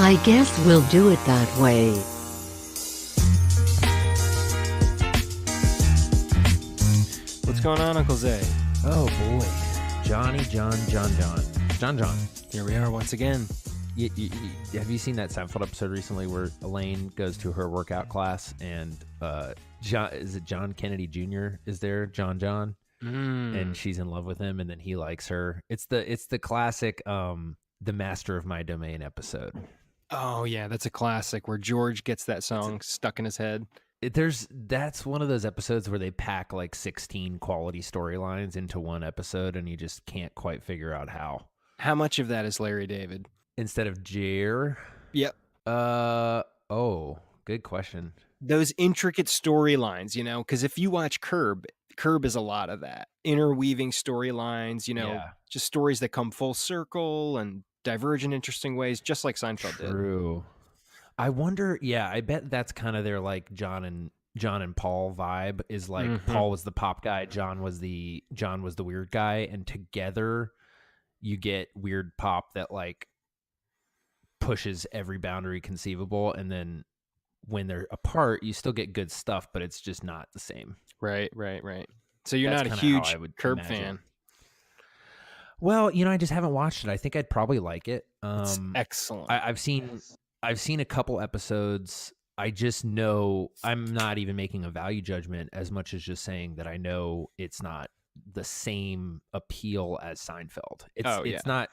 I guess we'll do it that way. What's going on, Uncle Zay? Oh boy, John. Here we are once again. Have you seen that Seinfeld episode recently where Elaine goes to her workout class and John Kennedy Jr. is there? John, and she's in love with him, and then he likes her. It's the classic the Master of My Domain episode. Oh yeah, that's a classic where George gets that song stuck in his head. That's one of those episodes where they pack like 16 quality storylines into one episode, and you just can't quite figure out how. How much of that is Larry David instead of Jer? Yep. Oh, good question. Those intricate storylines, because if you watch Curb is a lot of that interweaving storylines, just stories that come full circle and diverge in interesting ways, just like Seinfeld did. True. I wonder. Yeah, I bet that's kind of their like John and Paul vibe. Is like Paul was the pop guy, John was the weird guy, and together you get weird pop that like pushes every boundary conceivable, and then when they're apart, you still get good stuff, but it's just not the same. Right. So you're not a huge Curb fan. Well, I just haven't watched it. I think I'd probably like it. It's excellent. I've seen a couple episodes. I just know I'm not even making a value judgment as much as just saying that I know it's not the same appeal as Seinfeld. That's not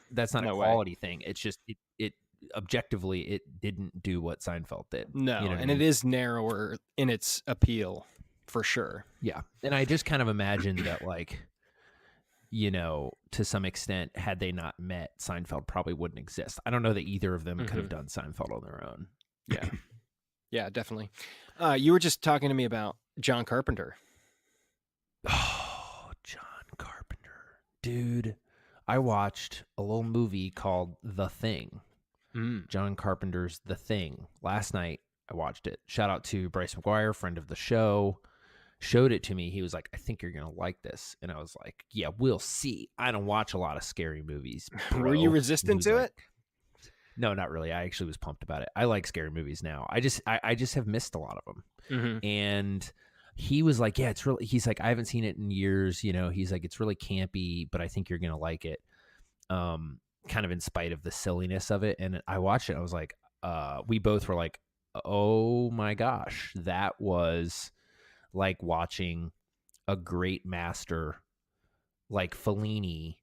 a quality thing. It's just it objectively it didn't do what Seinfeld did. No, it is narrower in its appeal for sure. Yeah. And I just kind of imagine that like, to some extent, had they not met, Seinfeld probably wouldn't exist. I don't know that either of them could have done Seinfeld on their own. Yeah. Yeah, definitely. You were just talking to me about John Carpenter. Oh, John Carpenter. Dude, I watched a little movie called The Thing. John Carpenter's The Thing. Last night, I watched it. Shout out to Bryce McGuire, friend of the show. Showed it to me. He was like, I think you're going to like this. And I was like, yeah, we'll see. I don't watch a lot of scary movies. Bro. Were you resistant to it? No, not really. I actually was pumped about it. I like scary movies now. I just have missed a lot of them. And he was like, yeah, it's really, he's like, I haven't seen it in years. He's like, it's really campy, but I think you're going to like it. Kind of in spite of the silliness of it. And I watched it. I was like, we both were like, oh my gosh, that was like watching a great master like Fellini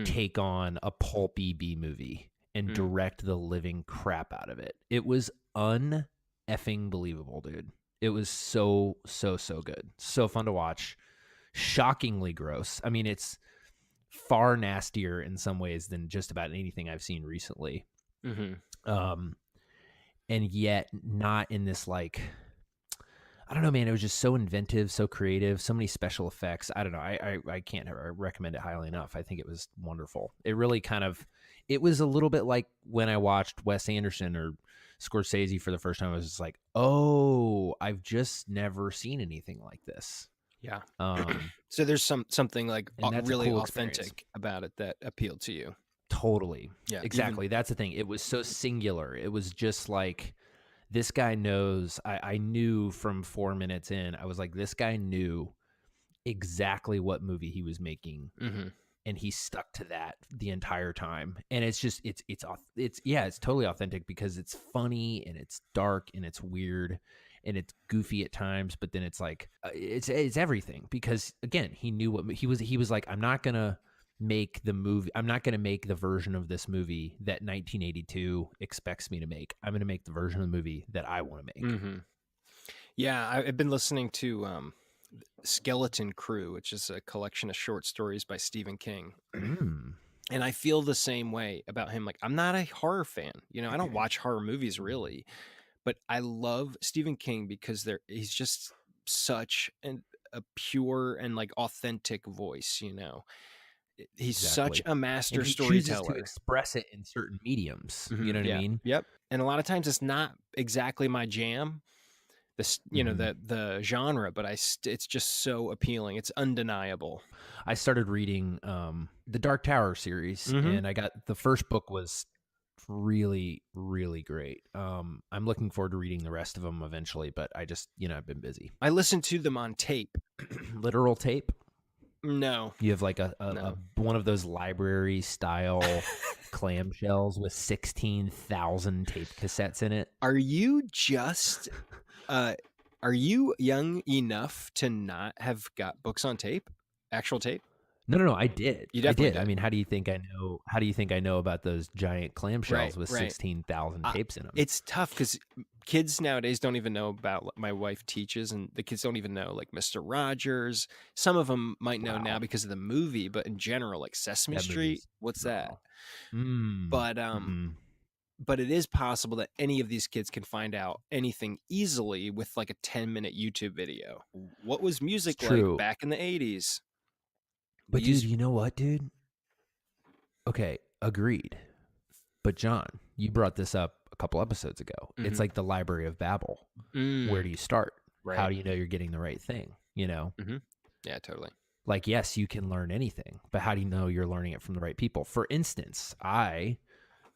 take on a pulpy B movie and direct the living crap out of it. It was un-effing believable, dude. It was so good. So fun to watch. Shockingly gross. I mean, it's far nastier in some ways than just about anything I've seen recently. And yet not in this like, I don't know, man. It was just so inventive, so creative, so many special effects. I don't know. I can't recommend it highly enough. I think it was wonderful. It really it was a little bit like when I watched Wes Anderson or Scorsese for the first time. I was just like, oh, I've just never seen anything like this. Yeah. So there's something like really cool authentic experience about it that appealed to you. Totally. Yeah. Exactly. That's the thing. It was so singular. It was just like, this guy knows. I knew from 4 minutes in, I was like, this guy knew exactly what movie he was making, and he stuck to that the entire time. And it's just it's totally authentic because it's funny and it's dark and it's weird and it's goofy at times, but then it's like it's everything because again, he knew what he was like. I'm not gonna make the movie. I'm not going to make the version of this movie that 1982 expects me to make. I'm going to make the version of the movie that I want to make. Yeah, I've been listening to Skeleton Crew, which is a collection of short stories by Stephen King. And I feel the same way about him. Like, I'm not a horror fan. I don't watch horror movies really, but I love Stephen King because he's just such a pure and like authentic voice, He's such a master storyteller. Chooses to express it in certain mediums. You know what I mean? Yep. And a lot of times it's not exactly my jam, the genre, but it's just so appealing. It's undeniable. I started reading the Dark Tower series, and I got the first book was really, really great. I'm looking forward to reading the rest of them eventually, but I just, I've been busy. I listened to them on tape. Literal tape? No. You have like a No. one of those library style clamshells with 16,000 tape cassettes in it. Are you just are you young enough to not have got books on tape? Actual tape? No, I did. You definitely did. I mean, how do you think I know about those giant clamshells with 16,000 tapes in them? It's tough because kids nowadays don't even know about, my wife teaches, and the kids don't even know like Mr. Rogers. Some of them might know now because of the movie, but in general, like Sesame Street, what's that? But but it is possible that any of these kids can find out anything easily with like a 10-minute YouTube video. What was music like back in the 80s? But dude, you know what, dude? Okay, agreed. But John, you brought this up a couple episodes ago. It's like the Library of Babel. Where do you start? Right. How do you know you're getting the right thing? Yeah, totally. Like, yes, you can learn anything, but how do you know you're learning it from the right people? For instance,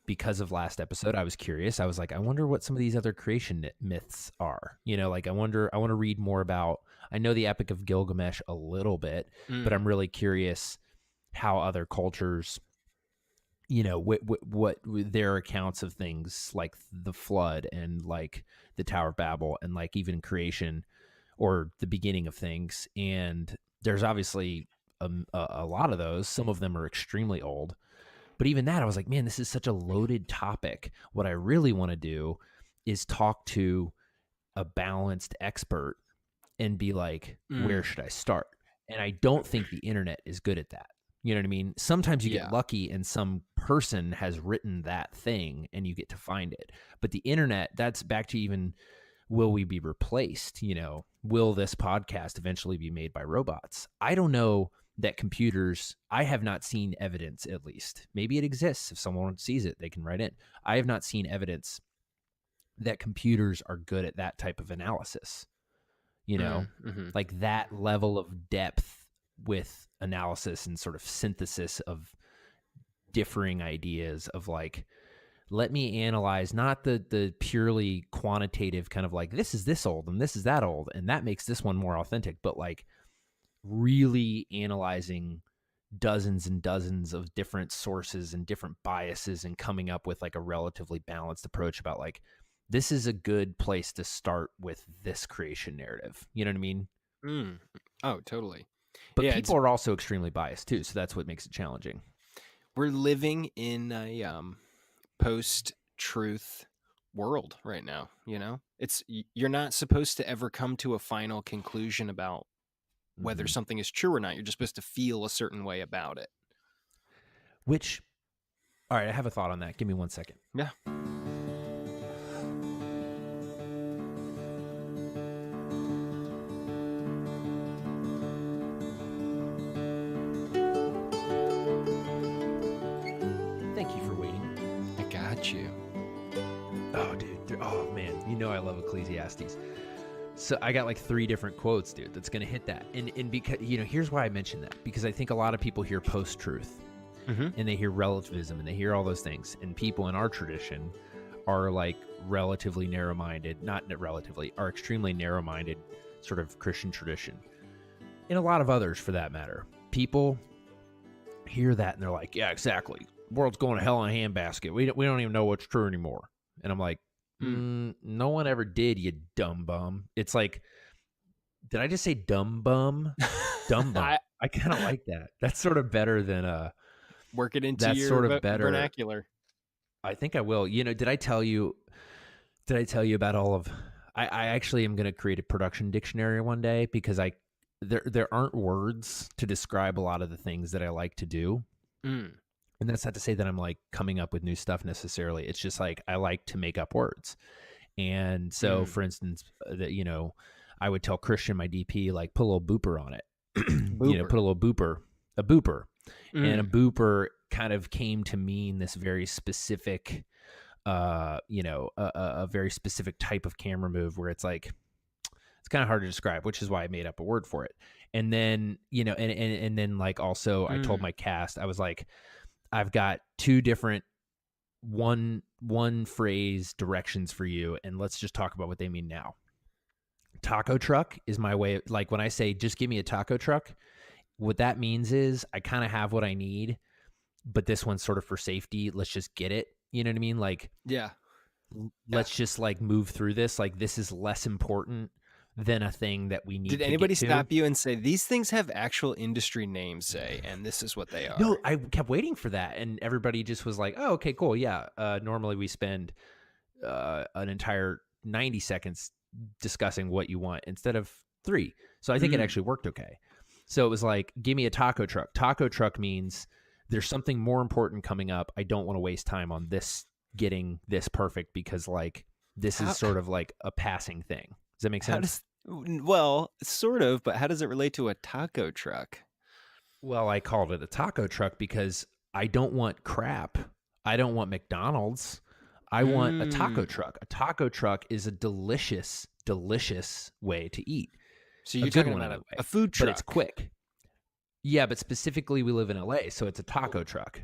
because of last episode, I was curious. I was like, I wonder what some of these other creation myths are. Like, I want to read more about, I know the Epic of Gilgamesh a little bit, but I'm really curious how other cultures, what their accounts of things like the flood and like the Tower of Babel and like even creation or the beginning of things. And there's obviously a lot of those. Some of them are extremely old. But even that, I was like, man, this is such a loaded topic. What I really want to do is talk to a balanced expert and be like, where should I start? And I don't think the internet is good at that. You know what I mean? Sometimes you get lucky and some person has written that thing and you get to find it. But the internet, that's back to even, will we be replaced? Will this podcast eventually be made by robots? I don't know that computers, I have not seen evidence, at least. Maybe it exists. If someone sees it, they can write in. I have not seen evidence that computers are good at that type of analysis. Like that level of depth with analysis and sort of synthesis of differing ideas of like, let me analyze not the purely quantitative kind of like, this is this old and this is that old and that makes this one more authentic, but like really analyzing dozens and dozens of different sources and different biases and coming up with like a relatively balanced approach about like, this is a good place to start with this creation narrative. You know what I mean? Oh, totally. But people are also extremely biased too, so that's what makes it challenging. We're living in a post-truth world right now. It's, you're not supposed to ever come to a final conclusion about whether something is true or not. You're just supposed to feel a certain way about it. Which, all right, I have a thought on that. Give me 1 second. Yeah. Thank you for waiting. I got you. Oh, dude. Oh, man. I love Ecclesiastes. So I got like 3 different quotes, dude, that's going to hit that. And because, here's why I mention that. Because I think a lot of people hear post-truth and they hear relativism and they hear all those things. And people in our tradition are like relatively narrow-minded, are extremely narrow-minded sort of Christian tradition. And a lot of others for that matter. People hear that and they're like, yeah, exactly. World's going to hell in a handbasket. We don't even know what's true anymore. And I'm like, no one ever did, you dumb bum. It's like, did I just say dumb bum? Dumb bum. I kind of like that. That's sort of better than work it into your sort of better vernacular. I think I will. Did I tell you about all of? I actually am going to create a production dictionary one day because there aren't words to describe a lot of the things that I like to do. And that's not to say that I'm like coming up with new stuff necessarily. It's just like I like to make up words. And so, for instance, that I would tell Christian, my DP, like put a little booper on it. Put a little booper, a booper, and a booper kind of came to mean this very specific, a very specific type of camera move where it's like it's kind of hard to describe, which is why I made up a word for it. And then and then like also I told my cast, I was like, I've got 2 different one phrase directions for you, and let's just talk about what they mean now. Taco truck is my way. Like when I say just give me a taco truck, what that means is I kind of have what I need, but this one's sort of for safety. Let's just get it. You know what I mean? Like, Yeah. let's just like move through this. Like this is less important than a thing that we need. Did to anybody get to. stop you and say these things have actual industry names, say, and this is what they are? No, I kept waiting for that, and everybody just was like, "Oh, okay, cool, yeah." Normally we spend an entire 90 seconds discussing what you want instead of 3. So I think it actually worked okay. So it was like, give me a taco truck. Taco truck means there's something more important coming up. I don't want to waste time on this, getting this perfect, because like this is sort of like a passing thing. Does that make sense? Well, sort of, but how does it relate to a taco truck? Well, I called it a taco truck because I don't want crap. I don't want McDonald's. I want a taco truck. A taco truck is a delicious, delicious way to eat. So you're talking about a food truck. But it's quick. Yeah, but specifically we live in LA, so it's a taco truck.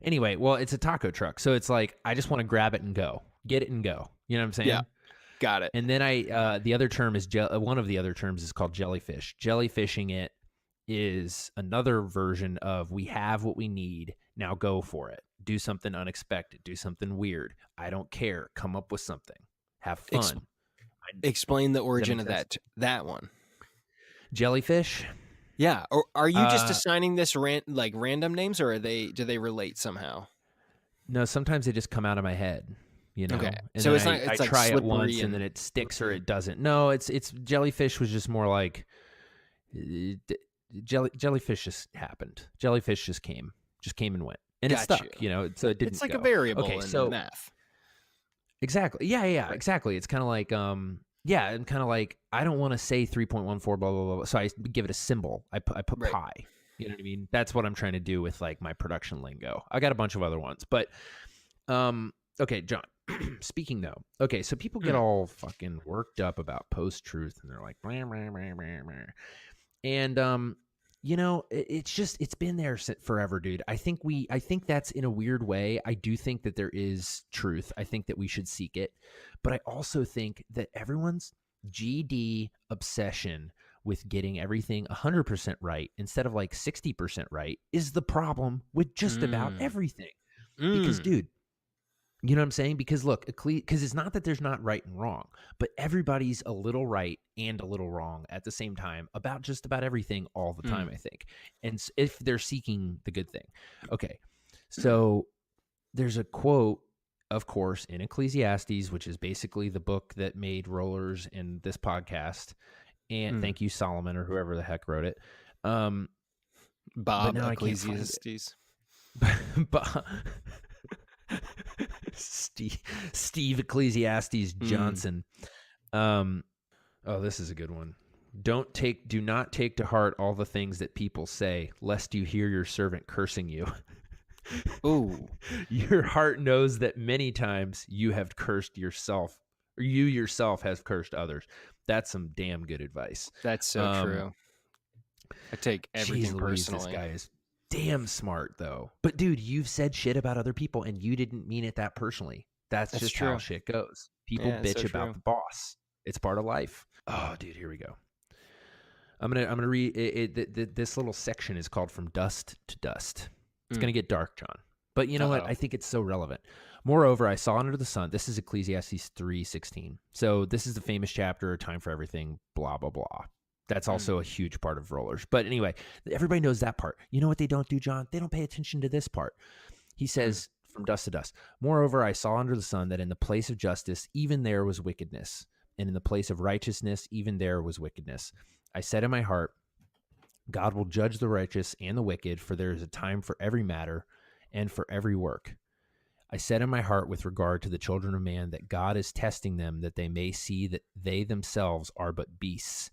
Anyway, well, it's a taco truck. So it's like, I just want to grab it and go. Get it and go. You know what I'm saying? Yeah. Got it. And then the other term is, one of the other terms is called jellyfish. Jellyfishing it is another version of we have what we need. Now go for it. Do something unexpected. Do something weird. I don't care. Come up with something. Have fun. Explain the origin of that one. Jellyfish. Yeah. Or are you just assigning this random names, or do they relate somehow? No, sometimes they just come out of my head. You know, okay. And so it's I like try it once and then it sticks or it doesn't. No, it's jellyfish was just more like jellyfish just happened. Jellyfish just came and went, and it stuck. You know, so it didn't. It's like go. a variable in math. Exactly. Yeah. Right. Exactly. It's kind of like and kind of like I don't want to say 3.14 blah blah blah. So I give it a symbol. I put pi. You know what I mean? That's what I'm trying to do with like my production lingo. I got a bunch of other ones, but okay, John. Speaking though, okay, so people get all fucking worked up about post-truth, and they're like, blah, blah, blah, blah, blah. And you know, it's been there forever, dude. I think that's in a weird way. I do think that there is truth. I think that we should seek it, but I also think that everyone's GD obsession with getting everything 100% right instead of like 60% right is the problem with just about everything. Because, dude. You know what I'm saying? Because look, because it's not that there's not right and wrong, but everybody's a little right and a little wrong at the same time about just about everything all the time, I think. And if they're seeking the good thing. Okay. So there's a quote, of course, in Ecclesiastes, which is basically the book that made Rollers and this podcast. And thank you, Solomon, or whoever the heck wrote it. Bob Ecclesiastes. Bob. Steve Ecclesiastes Johnson. This is a good one. Do not take to heart all the things that people say, lest you hear your servant cursing you. Ooh. Your heart knows that many times you have cursed yourself, or you yourself have cursed others. That's some damn good advice. That's so true. I take everything personally. This guy is damn smart though. But dude, you've said shit about other people and you didn't mean it that personally. That's just true. How shit goes. People bitch about the boss. It's part of life. Oh, dude, here we go. I'm gonna read it. This little section is called "From Dust to Dust." It's gonna get dark, John. But you know what? I think it's so relevant. Moreover, I saw under the sun. This is Ecclesiastes 3:16. So this is the famous chapter, time for everything, blah, blah, blah. That's also a huge part of Rollers. But anyway, everybody knows that part. You know what they don't do, John? They don't pay attention to this part. He says, from dust to dust. Moreover, I saw under the sun that in the place of justice, even there was wickedness. And in the place of righteousness, even there was wickedness. I said in my heart, God will judge the righteous and the wicked, for there is a time for every matter and for every work. I said in my heart with regard to the children of man that God is testing them, that they may see that they themselves are but beasts.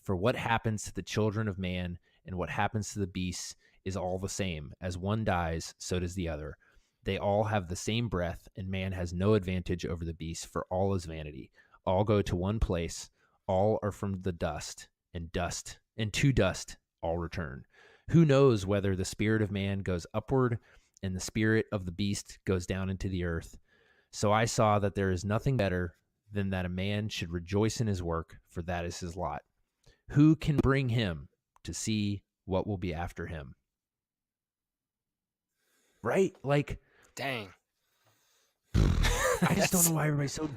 For what happens to the children of man and what happens to the beasts is all the same. As one dies, so does the other. They all have the same breath, and man has no advantage over the beast, for all is vanity. All go to one place. All are from the dust, and to dust all return. Who knows whether the spirit of man goes upward and the spirit of the beast goes down into the earth. So I saw that there is nothing better than that a man should rejoice in his work, for that is his lot. Who can bring him to see what will be after him? Right? Like, Dang. I just don't know why everybody's so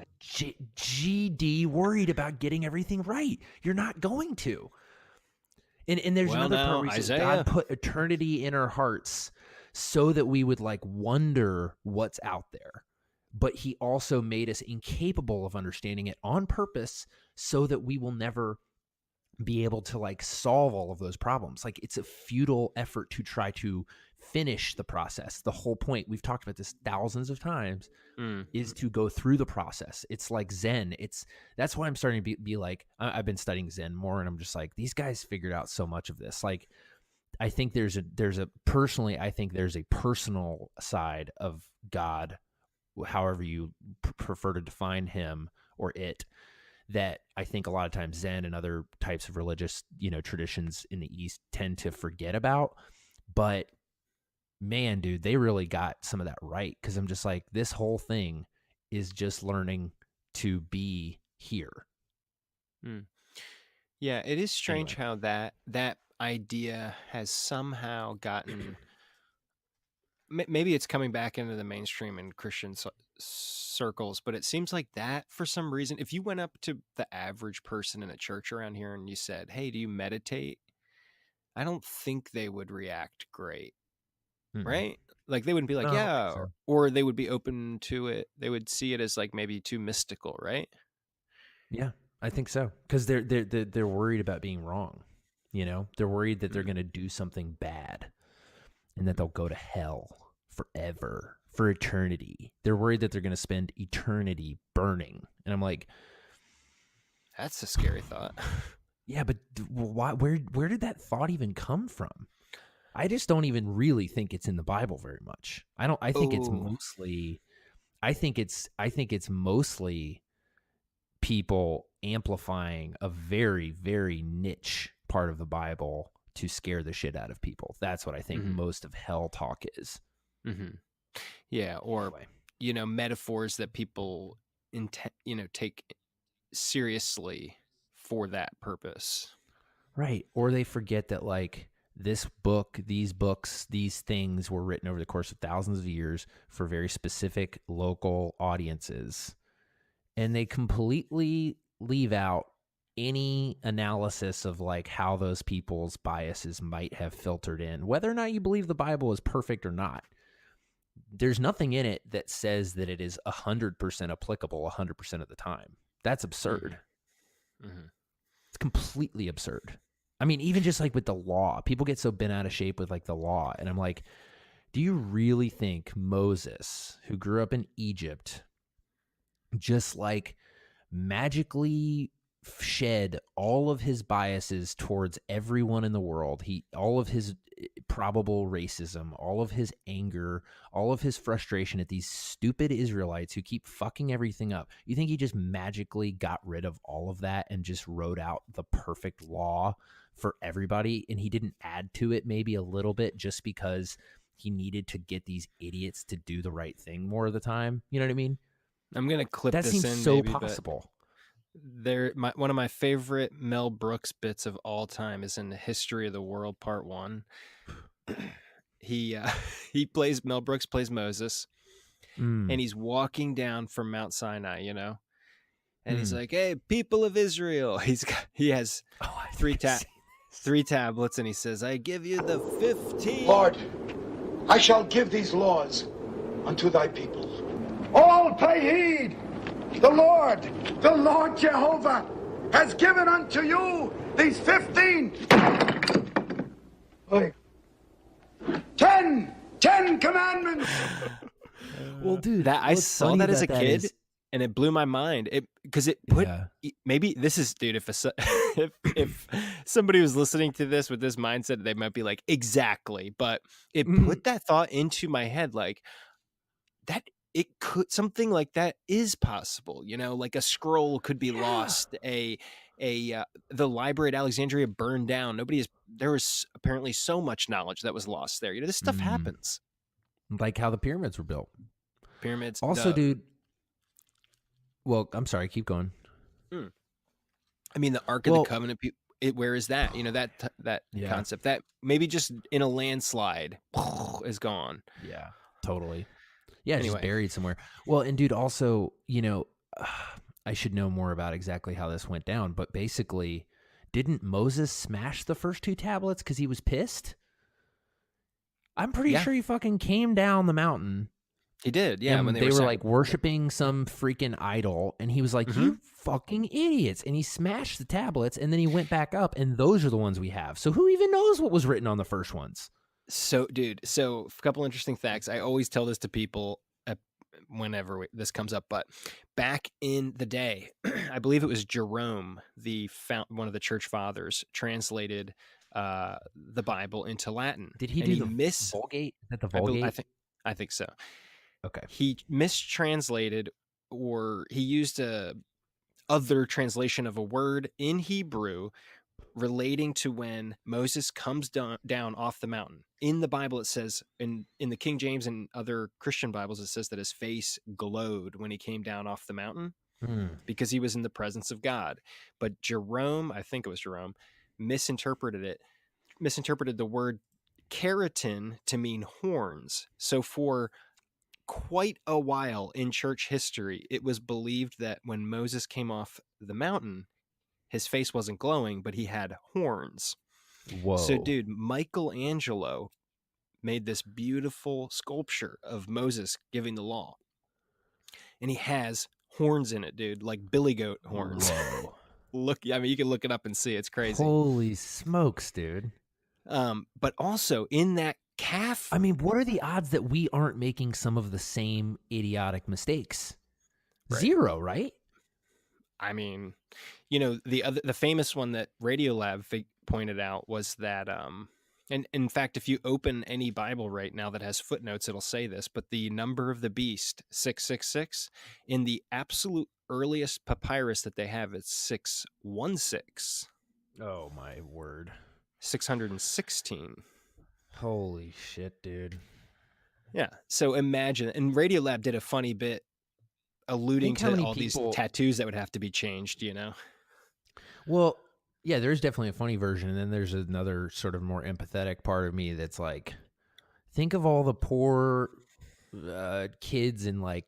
GD worried about getting everything right. You're not going to. And there's another part where he says, God put eternity in our hearts so that we would like wonder what's out there. But he also made us incapable of understanding it on purpose so that we will never be able to like solve all of those problems. Like, it's a futile effort to try to finish the process. The whole point, we've talked about this thousands of times, is to go through the process. It's like Zen. That's why I'm starting to be like, I've been studying Zen more, and I'm just like, these guys figured out so much of this. Like, I think there's a personal side of God, however you prefer to define him or it, that I think a lot of times Zen and other types of religious, traditions in the East tend to forget about. But man, dude, they really got some of that right. Cause I'm just like, this whole thing is just learning to be here. Yeah. It is strange how that idea has somehow gotten, maybe it's coming back into the mainstream in Christian circles, but it seems like that for some reason, if you went up to the average person in a church around here and you said, hey, do you meditate? I don't think they would react great. Right? Like, they wouldn't be like, yeah, so. Or they would be open to it. They would see it as like maybe too mystical, right? Yeah, I think so. Because they're worried about being wrong. They're worried that they're going to do something bad and that they'll go to hell forever, for eternity. They're worried that they're going to spend eternity burning. And I'm like, that's a scary thought. Yeah, but why? Where did that thought even come from? I just don't even really think it's in the Bible very much. I think it's mostly. I think it's mostly people amplifying a very, very niche part of the Bible to scare the shit out of people. That's what I think most of hell talk is. Yeah, or anyway. Metaphors that people take seriously for that purpose. Right. Or they forget that like this book, these books, these things were written over the course of thousands of years for very specific local audiences. And they completely leave out any analysis of like how those people's biases might have filtered in, whether or not you believe the Bible is perfect or not. There's nothing in it that says that it is 100% applicable 100% of the time. That's absurd. It's completely absurd. I mean, even just like with the law, people get so bent out of shape with like the law. And I'm like, do you really think Moses, who grew up in Egypt, just like magically shed all of his biases towards everyone in the world, all of his probable racism, all of his anger, all of his frustration at these stupid Israelites who keep fucking everything up? You think he just magically got rid of all of that and just wrote out the perfect law for everybody, and he didn't add to it maybe a little bit just because he needed to get these idiots to do the right thing more of the time? You know what I mean? I'm gonna clip that this seems in. So maybe, possible. One of my favorite Mel Brooks bits of all time is in the History of the World Part 1. Mel Brooks plays Moses, and he's walking down from Mount Sinai, and he's like, "Hey, people of Israel!" He has three tablets, and he says, "I give you the 15. Lord, I shall give these laws unto thy people. All pay heed. The Lord Jehovah has given unto you these 15. Wait. 10 commandments." Well, dude, I saw that as a kid, and it blew my mind. Because it put maybe this is, dude. If somebody was listening to this with this mindset, they might be like, exactly. But it put that thought into my head, like that. It could, something like that is possible. Like a scroll could be lost. The library at Alexandria burned down. There was apparently so much knowledge that was lost there. This stuff happens. like how the pyramids were built. Pyramids. Also, dude. Well, I'm sorry. Keep going. I mean, the Ark of the Covenant. Where is that? You know, that concept that maybe just in a landslide is gone. Yeah, totally. Yeah, it's Anyway. just buried somewhere. Well, and dude, also, you know, I should know more about exactly how this went down, but basically, didn't Moses smash the first 2 tablets because he was pissed? I'm pretty sure he fucking came down the mountain. He did, yeah. When they were like worshiping some freaking idol, and he was like, "You fucking idiots!" And he smashed the tablets, and then he went back up, and those are the ones we have. So who even knows what was written on the first ones? So, dude, a couple interesting facts. I always tell this to people whenever this comes up, but back in the day, I believe it was Jerome, one of the church fathers, translated the Bible into Latin. Did he do the Vulgate? Is that the Vulgate? I think so. Okay. He mistranslated, or he used a other translation of a word in Hebrew relating to when Moses comes down off the mountain. In the Bible, it says, in the King James and other Christian Bibles, it says that his face glowed when he came down off the mountain because he was in the presence of God. But Jerome, I think it was Jerome, misinterpreted the word keratin to mean horns. So for quite a while in church history, it was believed that when Moses came off the mountain, his face wasn't glowing, but he had horns. Whoa. So, dude, Michelangelo made this beautiful sculpture of Moses giving the law. And he has horns in it, dude, like billy goat horns. Whoa. You can look it up and see. It's crazy. Holy smokes, dude. But also in that calf. I mean, what are the odds that we aren't making some of the same idiotic mistakes? Right. 0, right? I mean, you know, the famous one that Radiolab pointed out was that, and in fact, if you open any Bible right now that has footnotes, it'll say this, but the number of the beast, 666, in the absolute earliest papyrus that they have, it's 616. Oh, my word. 616. Holy shit, dude. Yeah. So imagine, and Radiolab did a funny bit alluding to all these tattoos that would have to be changed, you know? Well, yeah, there's definitely a funny version. And then there's another sort of more empathetic part of me that's like, think of all the poor kids in, like,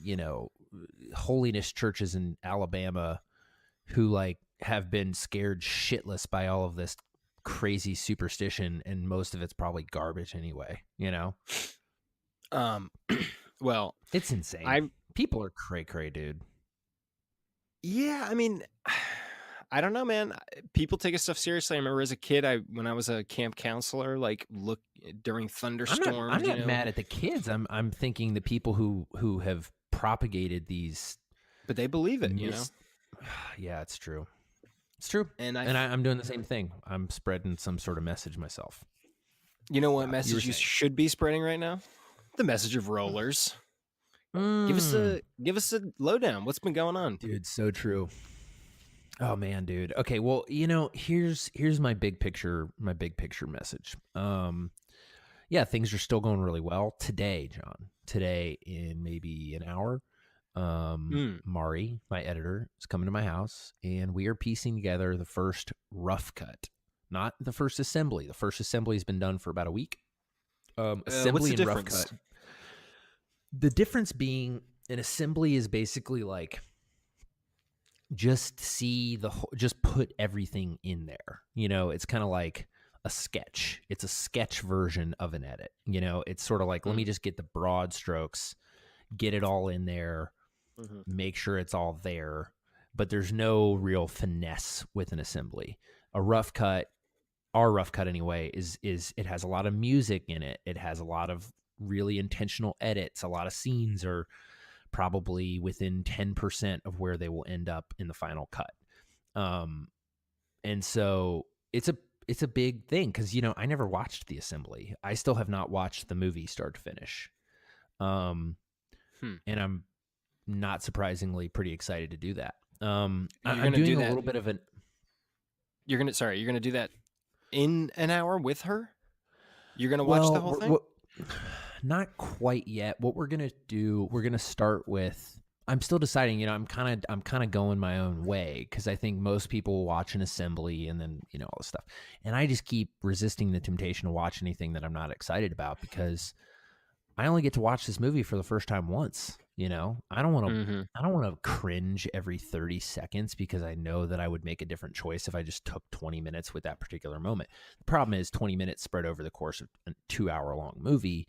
you know, holiness churches in Alabama who, like, have been scared shitless by all of this crazy superstition, and most of it's probably garbage anyway, you know? Well, it's insane. People are cray, dude. Yeah, I mean, I don't know, man. People take this stuff seriously. I remember as a kid, when I was a camp counselor, like, look during thunderstorms. I'm not mad at the kids. I'm thinking the people who have propagated these, but they believe it. You know. Yeah, it's true. It's true. And I'm doing the same thing. I'm spreading some sort of message myself. You know what message you should be spreading right now? The message of rollers. Give us a lowdown. What's been going on, dude? So true. Oh man, dude. Okay, well, you know, here's my big picture message. Yeah, things are still going really well today, John. Today, in maybe an hour, Mari, my editor, is coming to my house, and we are piecing together the first rough cut, not the first assembly. The first assembly has been done for about a week. Assembly and rough cut. The difference being, an assembly is basically like just put everything in there. You know, it's kind of like a sketch. It's a sketch version of an edit. You know, it's sort of like, let me just get the broad strokes, get it all in there, make sure it's all there. But there's no real finesse with an assembly. A rough cut, our rough cut anyway, is it has a lot of music in it. It has a lot of really intentional edits. A lot of scenes are probably within 10% of where they will end up in the final cut. And so it's a big thing because, you know, I never watched the assembly. I still have not watched the movie start to finish. And I'm not surprisingly pretty excited to do that. I'm doing a little bit of an... You're going to do that in an hour with her? You're going to watch the whole thing? Not quite yet. What we're gonna do, we're gonna start with. I'm still deciding. You know, I'm kind of going my own way because I think most people watch an assembly and then all this stuff, and I just keep resisting the temptation to watch anything that I'm not excited about because I only get to watch this movie for the first time once. I don't want to. I don't want to cringe every 30 seconds because I know that I would make a different choice if I just took 20 minutes with that particular moment. The problem is 20 minutes spread over the course of a 2-hour-long movie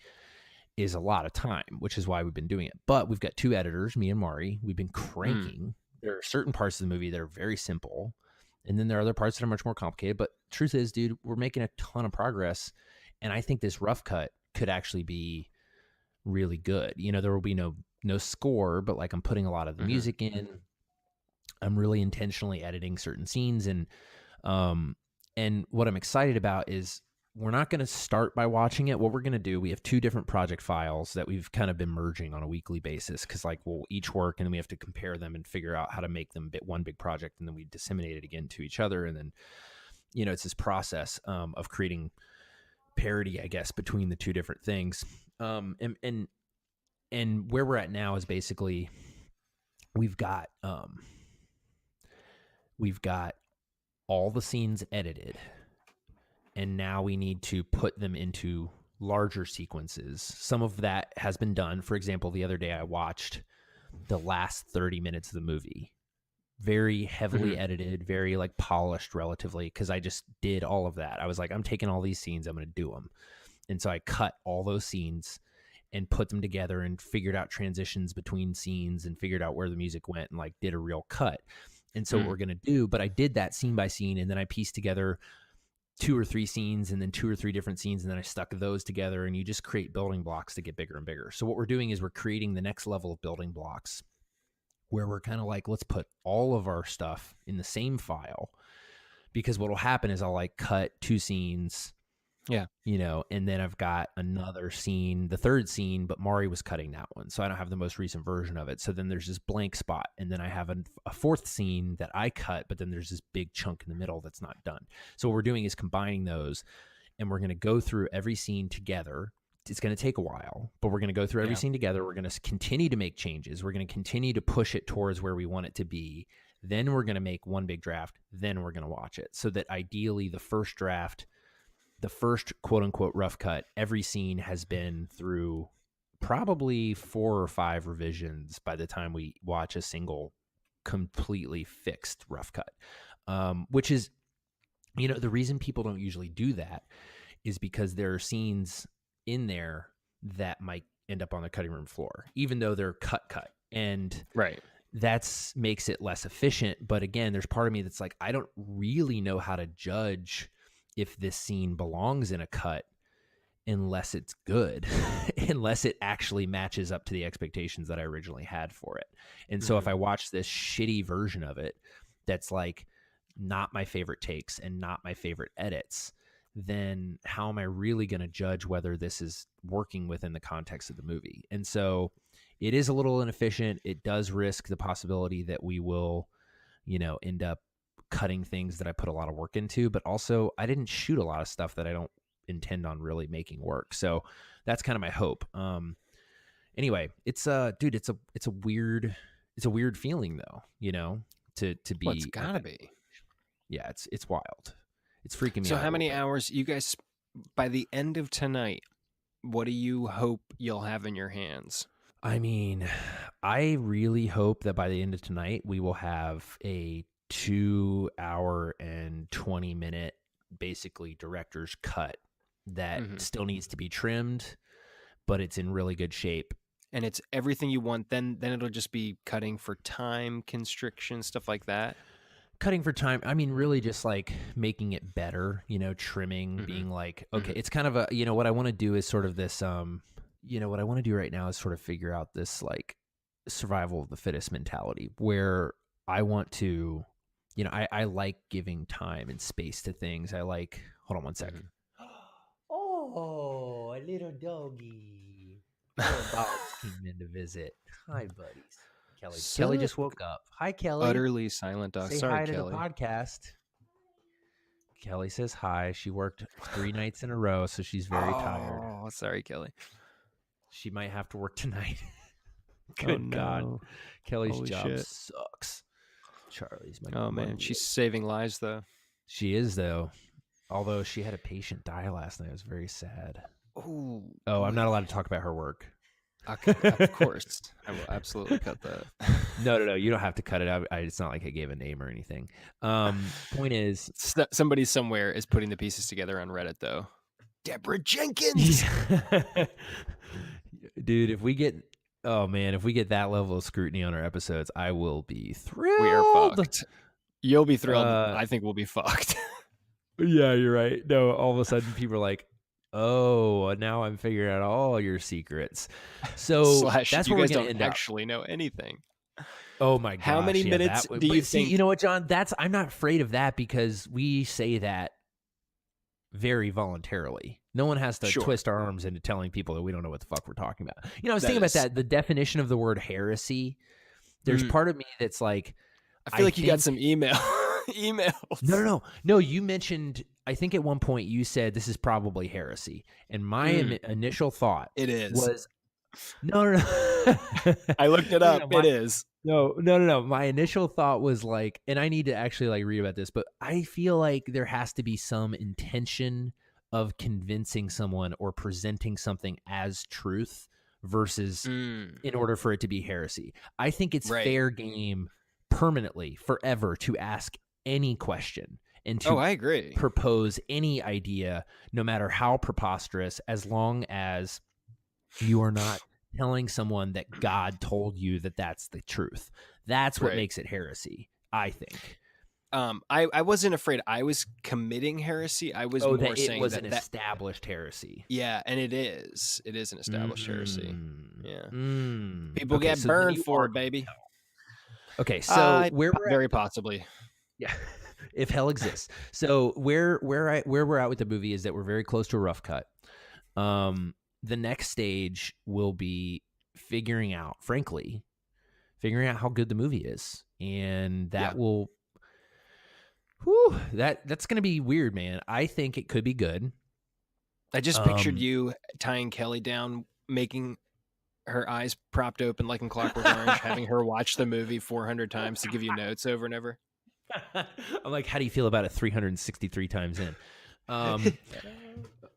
is a lot of time, which is why we've been doing it. But we've got 2 editors, me and Mari. We've been cranking. There are certain parts of the movie that are very simple, and then there are other parts that are much more complicated. But truth is, dude, we're making a ton of progress, and I think this rough cut could actually be really good. There will be no score, but like I'm putting a lot of the music in. I'm really intentionally editing certain scenes, and what I'm excited about is we're not going to start by watching it. What we're going to do, we have 2 different project files that we've kind of been merging on a weekly basis because like we'll each work and then we have to compare them and figure out how to make them one big project, and then we disseminate it again to each other, and then it's this process of creating parity, I guess, between the 2 different things. And where we're at now is basically we've got all the scenes edited, and now we need to put them into larger sequences. Some of that has been done. For example, the other day I watched the last 30 minutes of the movie. Very heavily edited, very like polished relatively, because I just did all of that. I was like, I'm taking all these scenes, I'm going to do them. And so I cut all those scenes and put them together and figured out transitions between scenes and figured out where the music went and like did a real cut. And so what we're going to do, but I did that scene by scene, and then I pieced together 2 or 3 scenes and then 2 or 3 different scenes, and then I stuck those together, and you just create building blocks to get bigger and bigger. So what we're doing is we're creating the next level of building blocks where we're kind of like, let's put all of our stuff in the same file, because what will happen is I'll like cut 2 scenes, and then I've got another scene, the 3rd scene, but Mari was cutting that one, so I don't have the most recent version of it. So then there's this blank spot, and then I have a 4th scene that I cut, but then there's this big chunk in the middle that's not done. So what we're doing is combining those, and we're going to go through every scene together. It's going to take a while, but we're going to go through every scene together. We're going to continue to make changes. We're going to continue to push it towards where we want it to be. Then we're going to make one big draft. Then we're going to watch it, so that ideally the first draft, the first quote unquote rough cut, every scene has been through probably 4 or 5 revisions by the time we watch a single completely fixed rough cut. Which is, the reason people don't usually do that is because there are scenes in there that might end up on the cutting room floor, even though they're cut. And that's makes it less efficient. But again, there's part of me that's like, I don't really know how to judge if this scene belongs in a cut unless it's good, unless it actually matches up to the expectations that I originally had for it. And so if I watch this shitty version of it, that's like not my favorite takes and not my favorite edits, then how am I really going to judge whether this is working within the context of the movie? And so it is a little inefficient. It does risk the possibility that we will, end up cutting things that I put a lot of work into, but also I didn't shoot a lot of stuff that I don't intend on really making work. So that's kind of my hope. Anyway, it's dude, it's a weird feeling though, to be. Well, it's gotta be. Yeah, it's wild. It's freaking me out. So how many hours you guys, by the end of tonight, what do you hope you'll have in your hands? I mean, I really hope that by the end of tonight, we will have a 2-hour and 20-minute, basically director's cut that still needs to be trimmed, but it's in really good shape. And it's everything you want. Then it'll just be cutting for time constriction, stuff like that. Cutting for time, I mean, really just like making it better, trimming, being like, okay, it's kind of a, what I want to do is sort of this, what I want to do right now is sort of figure out this like survival of the fittest mentality where I want to, I like giving time and space to things. I like, hold on one second. Oh, a little doggy. Little dogs came in to visit. Hi, buddies. Kelly. Kelly just woke up. Hi, Kelly. Utterly silent dog. Say Sorry, hi Kelly. to the podcast. Kelly says hi. She worked 3 nights in a row, so she's very tired. Oh, sorry, Kelly. She might have to work tonight. Good God. Kelly's Holy job shit. sucks. Charlie's my Oh man, she's saving lives though. She is though. Although she had a patient die last night. It was very sad. Oh, I'm not allowed to talk about her work. Okay, of course. I will absolutely cut that. No. You don't have to cut it out. It's not like I gave a name or anything. Point is, somebody somewhere is putting the pieces together on Reddit, though. Deborah Jenkins, dude. If we get that level of scrutiny on our episodes, I will be thrilled. We are fucked. You'll be thrilled. I think we'll be fucked. Yeah, you're right. No, all of a sudden people are like, oh, now I'm figuring out all your secrets. So that's you where guys we're don't actually know anything. Oh my gosh. How many minutes do you think? You know what, John? I'm not afraid of that because we say that very voluntarily. No one has to twist our arms into telling people that we don't know what the fuck we're talking about. You know, I was thinking about that. The definition of the word heresy. There's part of me that's like, I feel like you got some emails. No. You mentioned, I think at one point you said this is probably heresy. And my initial thought was, no. I looked it up. It is. No. My initial thought was like, and I need to actually like read about this, but I feel like there has to be some intention of convincing someone or presenting something as truth versus in order for it to be heresy. I think it's fair game permanently, forever, to ask any question and to I agree. propose any idea, no matter how preposterous, as long as you are not telling someone that God told you that that's the truth. That's what makes it heresy, I think. I wasn't afraid I was committing heresy. I was more saying it was an established heresy. Yeah, and it is. It is an established heresy. Yeah. People Okay, get burned for it, baby. Okay, so where we're very possibly. Yeah. If hell exists. So where we're at with the movie is that we're very close to a rough cut. The next stage will be figuring out how good the movie is. And that will that's going to be weird, man. I think it could be good. I just pictured you tying Kelly down, making her eyes propped open like in Clockwork Orange, having her watch the movie 400 times to give you notes over and over. I'm like, how do you feel about it 363 times in?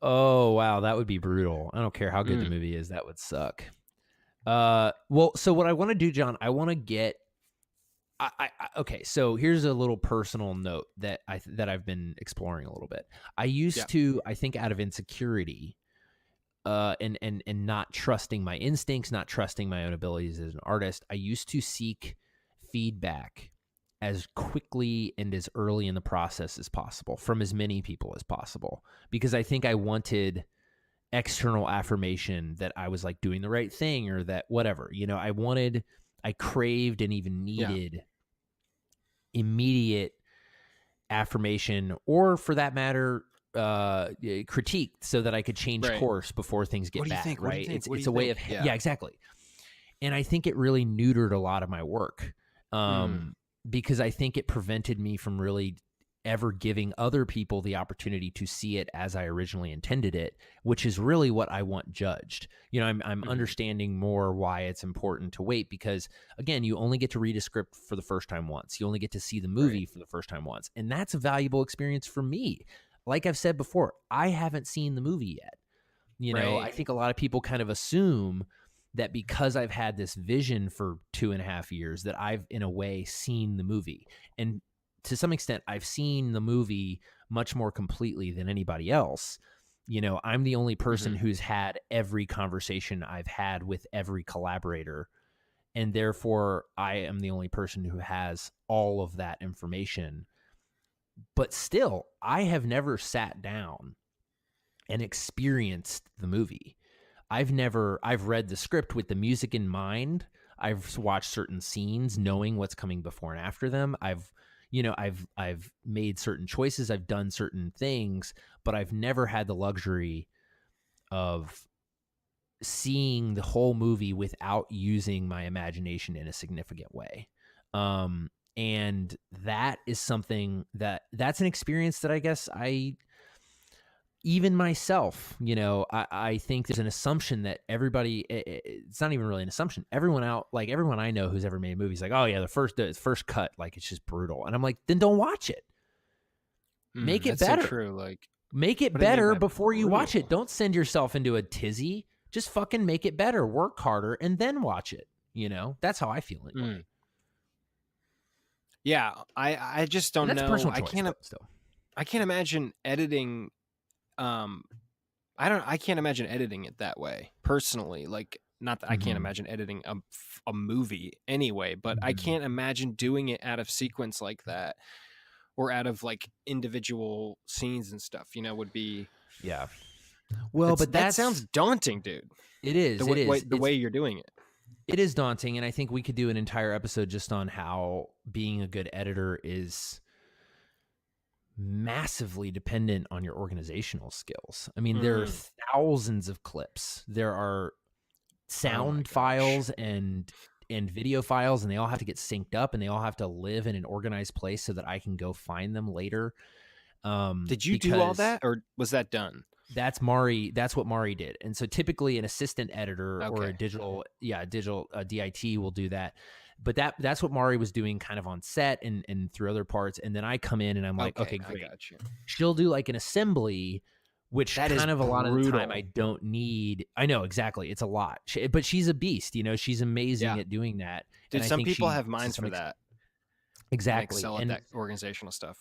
Oh, wow, that would be brutal. I don't care how good the movie is. That would suck. Well, so what I want to do, John, I want to get okay, so here's a little personal note that I've been exploring a little bit. I used to, I think out of insecurity, and not trusting my instincts, not trusting my own abilities as an artist, I used to seek feedback as quickly and as early in the process as possible from as many people as possible, because I think I wanted external affirmation that I was like doing the right thing or that whatever, I craved and even needed immediate affirmation, or for that matter, critique, so that I could change course before things get bad. Right? It's a way of exactly. And I think it really neutered a lot of my work, because I think it prevented me from really ever giving other people the opportunity to see it as I originally intended it, which is really what I want judged. I'm understanding more why it's important to wait, because again, you only get to read a script for the first time once. You only get to see the movie for the first time once. And that's a valuable experience for me. Like I've said before, I haven't seen the movie yet. I think a lot of people kind of assume that because I've had this vision for 2.5 years that I've in a way seen the movie. And to some extent, I've seen the movie much more completely than anybody else. I'm the only person who's had every conversation I've had with every collaborator. And therefore, I am the only person who has all of that information. But still, I have never sat down and experienced the movie. I've read the script with the music in mind. I've watched certain scenes knowing what's coming before and after them. I've made certain choices. I've done certain things, but I've never had the luxury of seeing the whole movie without using my imagination in a significant way. And that is something that's an experience that I guess even myself, I think there's an assumption that everybody, it's not even really an assumption. Everyone I know who's ever made movies, like, oh yeah, the first cut, like it's just brutal. And I'm like, then don't watch it. Make it that's better. So true. Like, make it better before you watch it. Don't send yourself into a tizzy. Just fucking make it better. Work harder and then watch it. That's how I feel anyway. Yeah, I just don't know. That's personal choice, still. I can't imagine editing. I can't imagine editing it that way personally. Like, not that I can't imagine editing a movie anyway, but I can't imagine doing it out of sequence like that, or out of like individual scenes and stuff. Would be Well, but that sounds daunting, dude. It is. The way you're doing it. It is daunting, and I think we could do an entire episode just on how being a good editor is massively dependent on your organizational skills. I mean, there are thousands of clips. There are sound files and video files, and they all have to get synced up, and they all have to live in an organized place so that I can go find them later. Did you do all that, or was that done? That's Mari. That's what Mari did. And so typically an assistant editor or a digital DIT will do that. But that's what Mari was doing kind of on set and through other parts. And then I come in and I'm like, okay, great. I got you. She'll do like an assembly, which that kind of a lot of the time I don't need. I know, exactly. It's a lot. But she's a beast. She's amazing at doing that. Dude, some people have minds for that. Exactly. Excel at that organizational stuff.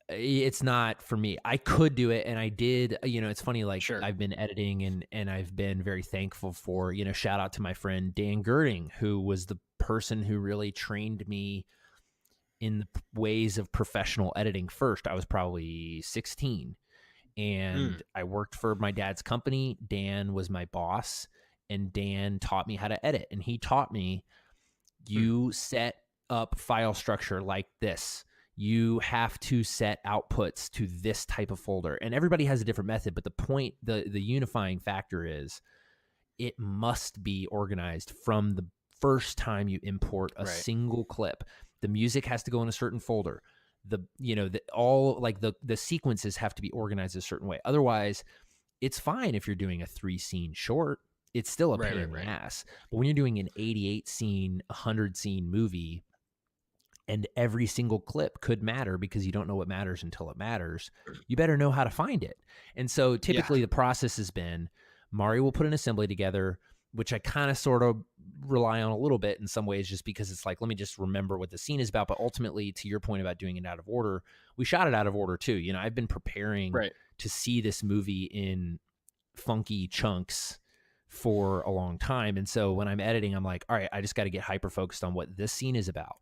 It's not for me. I could do it, and I did. It's funny, like I've been editing and I've been very thankful for, shout out to my friend Dan Girding, who was the person who really trained me in the ways of professional editing first. I was probably 16, and I worked for my dad's company. Dan was my boss, and Dan taught me how to edit, and he taught me, you set up file structure like this. You have to set outputs to this type of folder, and everybody has a different method. But the point, the unifying factor is it must be organized from the first time you import a single clip. The music has to go in a certain folder. The sequences have to be organized a certain way. Otherwise, it's fine if you're doing a 3-scene short. It's still a pain in the ass. But when you're doing an 88-scene, 100-scene movie, and every single clip could matter because you don't know what matters until it matters, you better know how to find it. And so typically the process has been, Mari will put an assembly together, which I kind of sort of rely on a little bit in some ways, just because it's like, let me just remember what the scene is about. But ultimately, to your point about doing it out of order, we shot it out of order too. I've been preparing to see this movie in funky chunks for a long time. And so when I'm editing, I'm like, all right, I just got to get hyper focused on what this scene is about.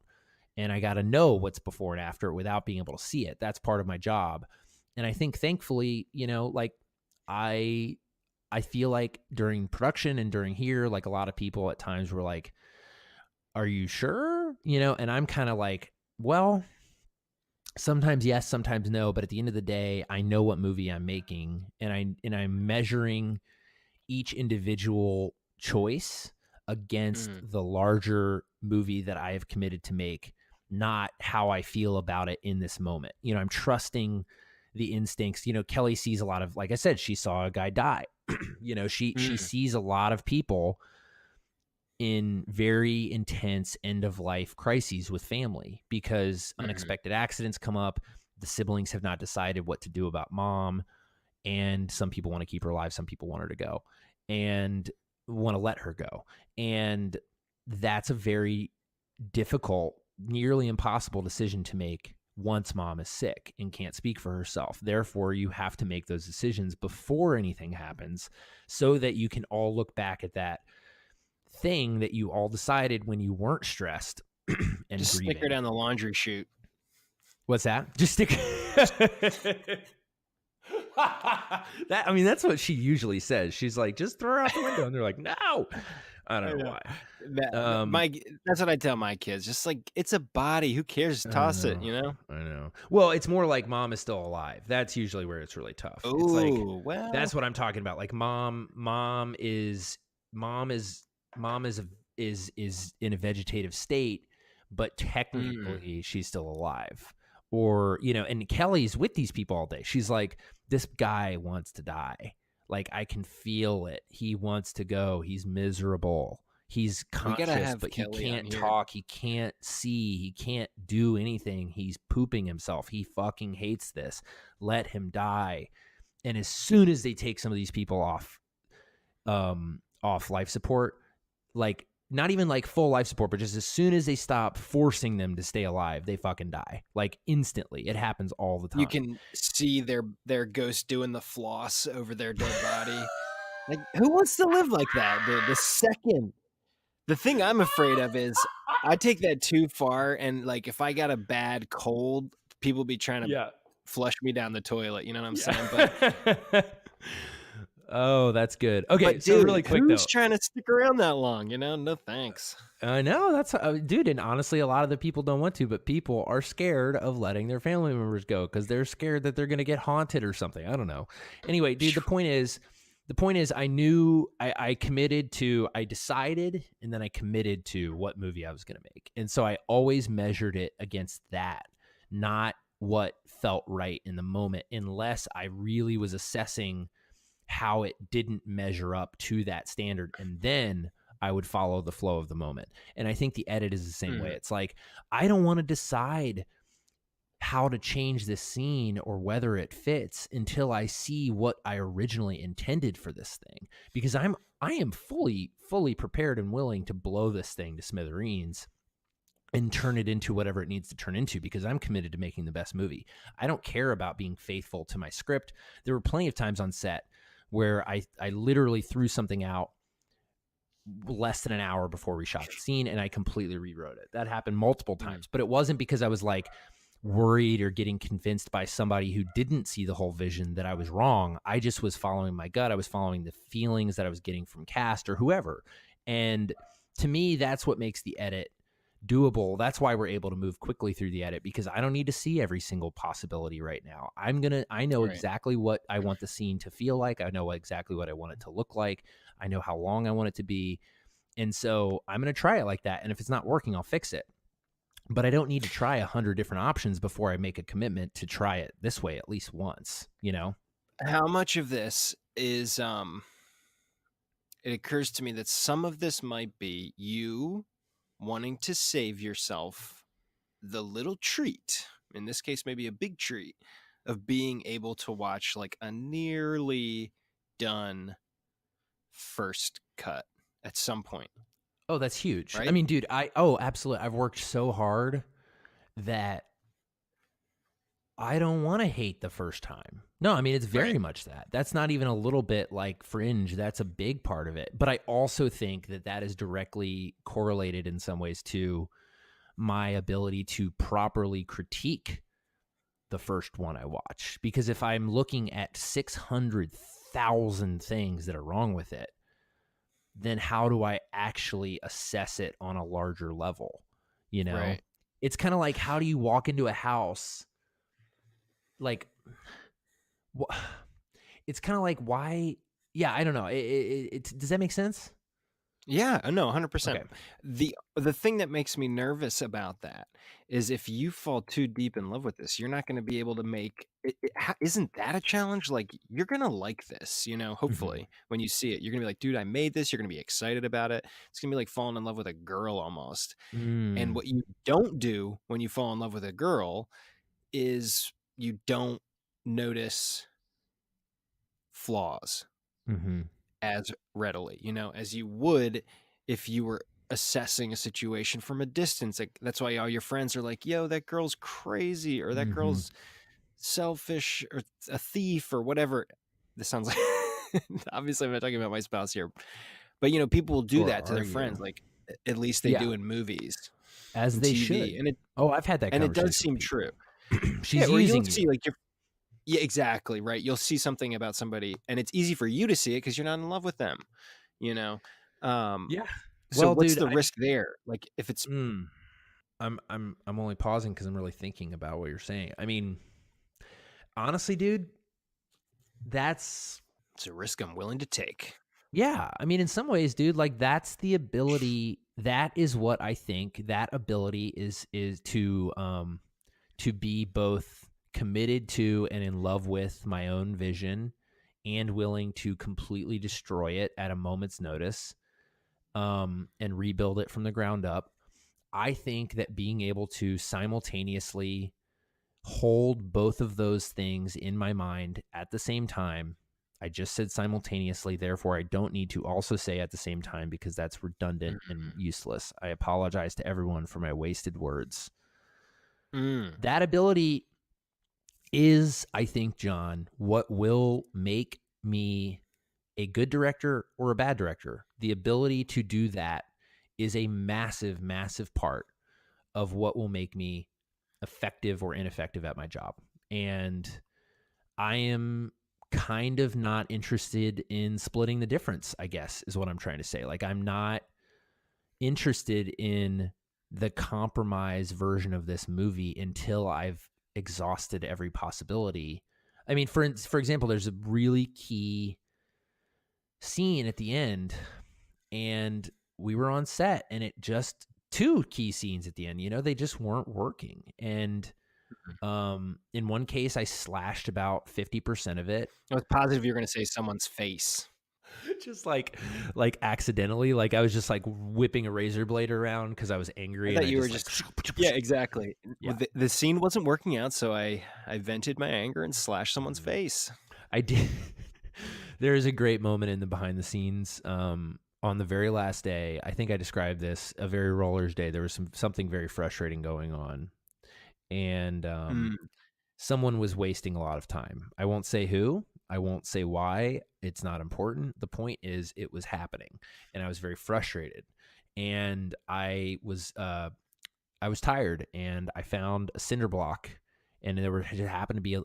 And I got to know what's before and after without being able to see it. That's part of my job. And I think thankfully, like I feel like during production and during here, like a lot of people at times were like, are you sure? And I'm kind of like, well, sometimes yes, sometimes no. But at the end of the day, I know what movie I'm making, and I'm measuring each individual choice against the larger movie that I have committed to make, not how I feel about it in this moment. I'm trusting the instincts. Kelly sees a lot of, like I said, she saw a guy die. She sees a lot of people in very intense end of life crises with family because unexpected accidents come up. The siblings have not decided what to do about mom, and some people want to keep her alive, some people want her to go and want to let her go. And that's a very difficult, nearly impossible decision to make once mom is sick and can't speak for herself. Therefore, you have to make those decisions before anything happens so that you can all look back at that thing that you all decided when you weren't stressed and just grieving. Stick her down the laundry chute. What's that? Just stick that's what she usually says. She's like, just throw her out the window. And they're like, no. I don't know why. That's what I tell my kids. Just like, it's a body. Who cares? Toss it, I know. Well, it's more like mom is still alive. That's usually where it's really tough. Ooh, it's like, that's what I'm talking about. Like mom is in a vegetative state, but technically she's still alive. or, you know, and Kelly's with these people all day. She's like, this guy wants to die. Like, I can feel it. He wants to go. He's miserable. He's We gotta conscious, have but he Kelly on can't here. talk. He can't see. He can't do anything. He's pooping himself. He fucking hates this. Let him die. And as soon as they take some of these people off life support, like, not even like full life support, but just as soon as they stop forcing them to stay alive, they fucking die. Like, instantly. It happens all the time. You can see their ghost doing the floss over their dead body. Like, who wants to live like that? The thing I'm afraid of is I take that too far, and like if I got a bad cold, people be trying to flush me down the toilet. You know what I'm saying? But oh, that's good. Okay, but so dude, really quick who's though, trying to stick around that long? You know, no thanks. I know that's dude, and honestly, a lot of the people don't want to, but people are scared of letting their family members go because they're scared that they're going to get haunted or something. I don't know. Anyway, dude, the point is, I knew I committed to, I decided, and then I committed to what movie I was going to make, and so I always measured it against that, not what felt right in the moment, unless I really was assessing how it didn't measure up to that standard, and then I would follow the flow of the moment. And I think the edit is the same way. It's like, I don't want to decide how to change this scene or whether it fits until I see what I originally intended for this thing, because I am fully prepared and willing to blow this thing to smithereens and turn it into whatever it needs to turn into, because I'm committed to making the best movie. I don't care about being faithful to my script. There were plenty of times on set where I literally threw something out less than an hour before we shot the scene, and I completely rewrote it. That happened multiple times, but it wasn't because I was like worried or getting convinced by somebody who didn't see the whole vision that I was wrong. I just was following my gut. I was following the feelings that I was getting from cast or whoever. And to me, that's what makes the edit doable. That's why we're able to move quickly through the edit, because I don't need to see every single possibility right now. I know exactly what I want the scene to feel like. I know exactly what I want it to look like. I know how long I want it to be. And so I'm going to try it like that. And if it's not working, I'll fix it. But I don't need to try 100 different options before I make a commitment to try it this way at least once, you know? How much of this is, it occurs to me that some of this might be you wanting to save yourself the little treat, in this case maybe a big treat, of being able to watch like a nearly done first cut at some point. Oh, that's huge. Right? I mean, dude, absolutely. I've worked so hard that I don't want to hate the first time. No, I mean, it's very much that. That's not even a little bit like fringe. That's a big part of it. But I also think that that is directly correlated in some ways to my ability to properly critique the first one I watch. Because if I'm looking at 600,000 things that are wrong with it, then how do I actually assess it on a larger level? You know, It's kind of like, how do you walk into a house? Like, it's kind of like, why? Yeah, I don't know. Does that make sense? Yeah, no, 100%. Okay. The thing that makes me nervous about that is if you fall too deep in love with this, you're not going to be able to make it. Isn't that a challenge? Like, you're going to like this, you know, hopefully when you see it, you're going to be like, dude, I made this. You're going to be excited about it. It's going to be like falling in love with a girl almost. And what you don't do when you fall in love with a girl is you don't notice flaws as readily, you know, as you would if you were assessing a situation from a distance. Like, that's why all your friends are like, yo, that girl's crazy, or that girl's selfish, or a thief, or whatever. This sounds like, obviously I'm not talking about my spouse here, but you know, people will do that to their friends. Like, at least they do in movies, as they TV. should. And I've had that conversation. And it does seem true. She's using you. See, like, yeah, exactly. Right. You'll see something about somebody and it's easy for you to see it because you're not in love with them, you know? Yeah. So Well, what's dude, the risk there? Like, if it's, I'm only pausing because I'm really thinking about what you're saying. I mean, honestly, dude, it's a risk I'm willing to take. Yeah. I mean, in some ways, dude, like, that's the ability. That is what I think that ability is to be both committed to and in love with my own vision and willing to completely destroy it at a moment's notice, and rebuild it from the ground up. I think that being able to simultaneously hold both of those things in my mind at the same time. I just said simultaneously, therefore I don't need to also say at the same time because that's redundant and useless. I apologize to everyone for my wasted words. That ability is, I think, John, what will make me a good director or a bad director. The ability to do that is a massive, massive part of what will make me effective or ineffective at my job. And I am kind of not interested in splitting the difference, I guess, is what I'm trying to say. Like, I'm not interested in the compromise version of this movie until I've exhausted every possibility. I mean, for example, there's a really key scene at the end, and we were on set, and it just 2 key scenes at the end, they just weren't working. And in one case, I slashed about 50% of it. I was positive you were going to say someone's face. Just like accidentally, like I was just like whipping a razor blade around because I was angry. I thought you were just yeah, exactly. Yeah. The scene wasn't working out, so I vented my anger and slashed someone's face. I did. There is a great moment in the behind the scenes. On the very last day, I think I described this, a very roller's day. There was something very frustrating going on, and someone was wasting a lot of time. I won't say who. I won't say why. It's not important. The point is, it was happening, and I was very frustrated. And I was tired, and I found a cinder block, and it happened to be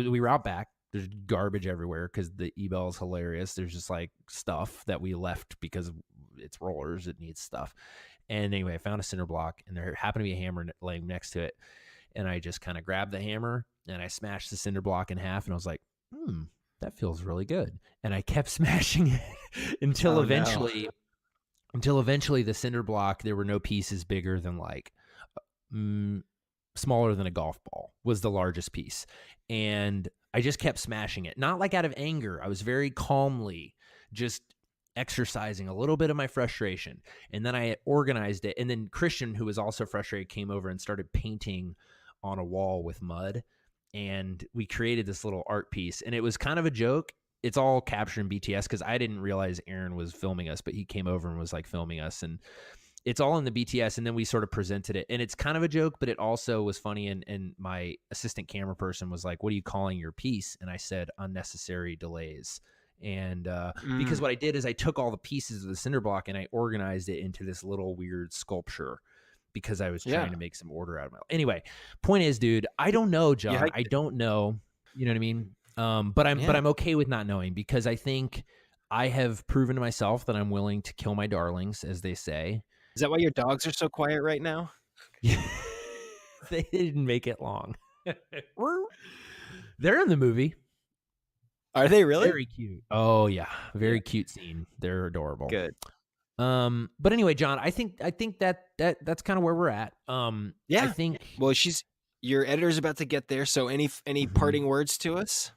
we were out back. There's garbage everywhere because the E-Bell is hilarious. There's just like stuff that we left because it's rollers. It needs stuff. And anyway, I found a cinder block, and there happened to be a hammer laying next to it. And I just kind of grabbed the hammer, and I smashed the cinder block in half, and I was like, that feels really good. And I kept smashing it until eventually the cinder block, there were no pieces bigger than like smaller than a golf ball was the largest piece. And I just kept smashing it, not like out of anger. I was very calmly just exercising a little bit of my frustration. And then I organized it. And then Christian, who was also frustrated, came over and started painting on a wall with mud. And we created this little art piece. And it was kind of a joke. It's all captured in BTS because I didn't realize Aaron was filming us, but he came over and was like filming us. And it's all in the BTS, and then we sort of presented it. And it's kind of a joke, but it also was funny. And my assistant camera person was like, "What are you calling your piece?" And I said, "Unnecessary delays." And because what I did is I took all the pieces of the cinder block and I organized it into this little weird sculpture because I was trying to make some order out of my life. Anyway, point is, dude, I don't know, John. I don't know. You know what I mean? But I'm okay with not knowing because I think I have proven to myself that I'm willing to kill my darlings, as they say. Is that why your dogs are so quiet right now? They didn't make it long. They're in the movie. Are they really? Very cute. Oh yeah, very cute scene. They're adorable. Good. But anyway, John, I think that's kind of where we're at. Yeah. I think. Well, your editor's about to get there. So any parting words to us?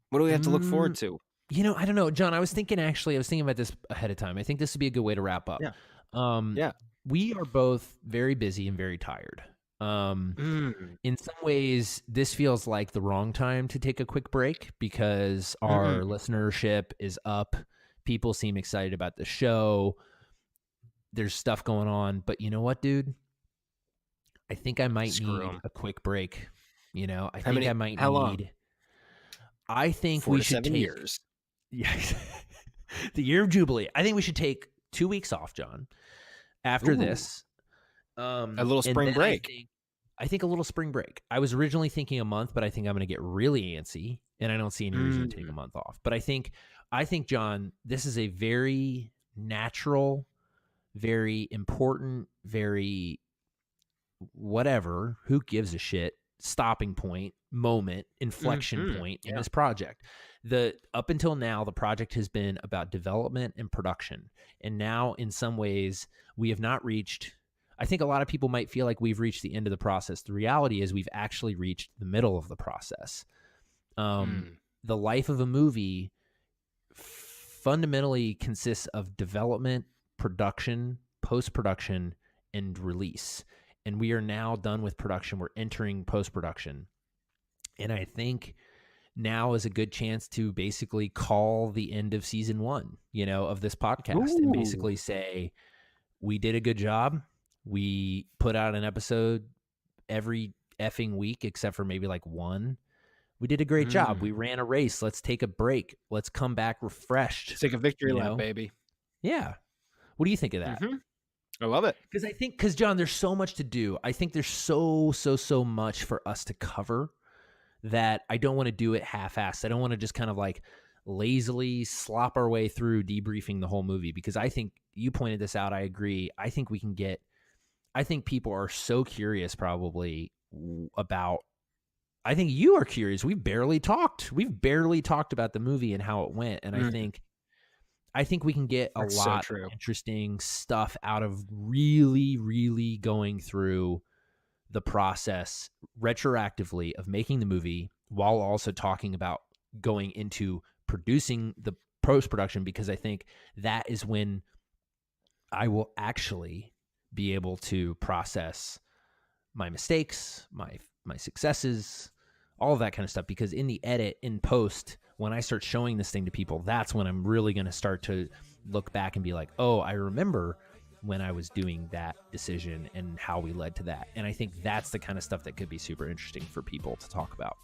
What do we have to look forward to? I don't know, John. I was thinking about this ahead of time. I think this would be a good way to wrap up. Yeah. We are both very busy and very tired. In some ways, this feels like the wrong time to take a quick break because our listenership is up. People seem excited about the show. There's stuff going on, but you know what, dude? I think I might need a quick break. How long? I think 4 we to should 7 take years. Yes. The year of Jubilee. I think we should take 2 weeks off, John. After this, a little spring break. I think a little spring break. I was originally thinking a month, but I think I'm going to get really antsy, and I don't see any reason to take a month off. But I think, John, this is a very natural, very important, very whatever, who gives a shit, stopping point, moment, inflection point in this project. Up until now, the project has been about development and production. And now, in some ways, we have not reached I think a lot of people might feel like we've reached the end of the process. The reality is we've actually reached the middle of the process. The life of a movie fundamentally consists of development, production, post-production, and release. And we are now done with production. We're entering post-production. And I think now is a good chance to basically call the end of season 1, of this podcast. Ooh. And basically say, we did a good job. We put out an episode every effing week, except for maybe like one. We did a great job. We ran a race. Let's take a break. Let's come back refreshed. Let's take a victory lap, baby. Yeah. What do you think of that? I love it. Because John, there's so much to do. I think there's so much for us to cover that I don't want to do it half-assed. I don't want to just kind of like lazily slop our way through debriefing the whole movie, because I think you pointed this out. I agree. I think people are so curious probably about, I think you are curious. We've barely talked about the movie and how it went. And I think we can get a lot of interesting stuff out of really, really going through the process retroactively of making the movie, while also talking about going into producing the post-production, because I think that is when I will actually be able to process my mistakes, my successes, all of that kind of stuff. Because in the edit, in post, when I start showing this thing to people, that's when I'm really going to start to look back and be like, oh, I remember when I was doing that decision and how we led to that. And I think that's the kind of stuff that could be super interesting for people to talk about.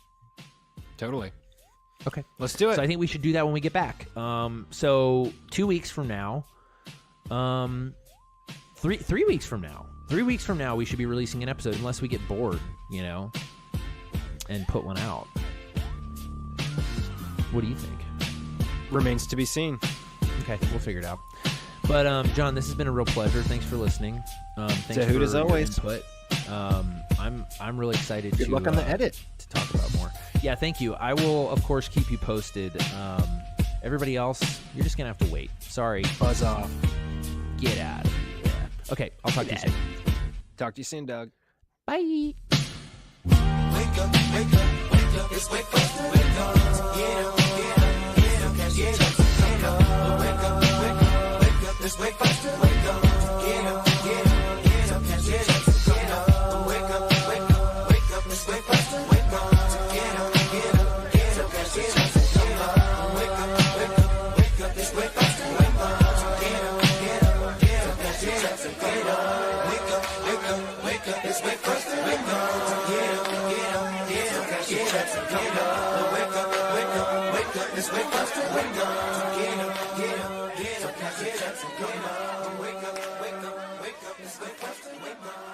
Totally. Okay. Let's do it. So I think we should do that when we get back. So 2 weeks from now, 3 weeks from now, 3 weeks from now, we should be releasing an episode, unless we get bored, and put one out. What do you think? Remains to be seen. Okay, we'll figure it out. But John, this has been a real pleasure. Thanks for listening. Thanks for as always. Input. I'm really excited. Good luck on the edit to talk about more. Yeah, thank you. I will, of course, keep you posted. Everybody else, you're just gonna have to wait. Sorry. Buzz off. Get out of here. Okay, I'll talk to you soon. Talk to you soon, Doug. Bye. Wake up, wake up, wake up. It's wake up, wake up. Get up, get up, get up, get up, get up. Wake up, wake up, wake up. It's wake up, wake up. Get up, get up, get up, get up, get up. Wake up, wake up, wake up. It's wake up, wake up. Get up, get up, get up, get up, get up. Wake up, wake up, wake up. It's wake up, wake up. Get up, get up, get up, get up, get up. Wake up, wake up, wake up. It's wake up, wake up. Get up, get up, get up, get up, get up. Wake up, wake up, wake up. It's wake up, wake up. Get up, get up, get up, get up, get up. Wake up, wake up, wake up. It's wake up, wake up.